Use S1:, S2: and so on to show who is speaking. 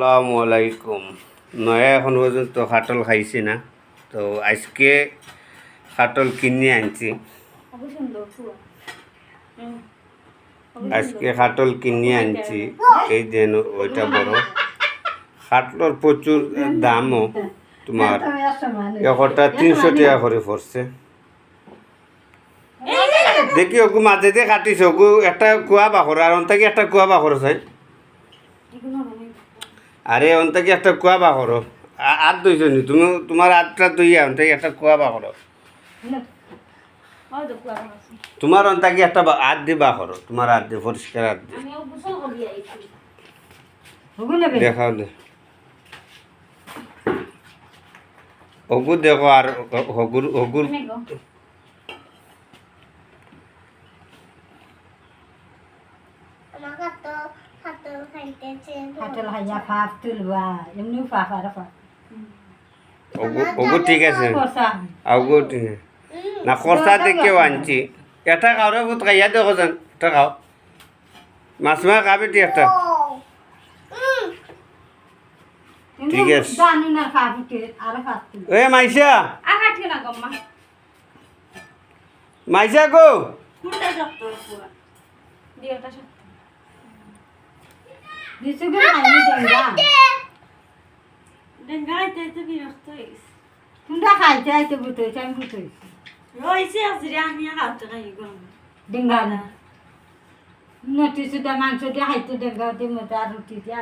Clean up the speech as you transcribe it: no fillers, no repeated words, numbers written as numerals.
S1: আসসালামু আলাইকুম। নয়া এখন পর্যন্ত খাটল খাইছি না, তো আজকে খাটল কিনে আনছি। আজকে খাটল কিনে আনছি, এই যেন ওইটা বড় খাটলর প্রচুর দামও, তোমার একটা 300 টাকা করে পড়ছে। দেখি ওগু মাঝে দিয়ে কাটিস, ওগু একটা কুয়া বাখর আর অন্তাকি একটা কুয়া বাখর আছে। আরে অন্তাকি একটা কুয়া বাখর আর দুইছো নি তুমি, তোমার আটটা দুইয়া অন্তাকি একটা কুয়া বাখর, তোমার অন্তাকি একটা আট দি বাখর, তোমার আট দি পরিষ্কার আট দি দেখাও দে। ওগু দেখো আর হগুর হগুর ওগু ঠিক আছে, ওগু ঠিক আছে না, খরচা দেখেও আনছি। এটা খাও রে বুত খাইয়া দেখো যান, এটা খাও মাছ মাছ খাবি তুই একটা, ঠিক আছে। এ মাইসা মাইসা গো
S2: মাংস দিয়ে খাইতে ডেঙ্গা দিয়ে মতো আর রুটি দিয়া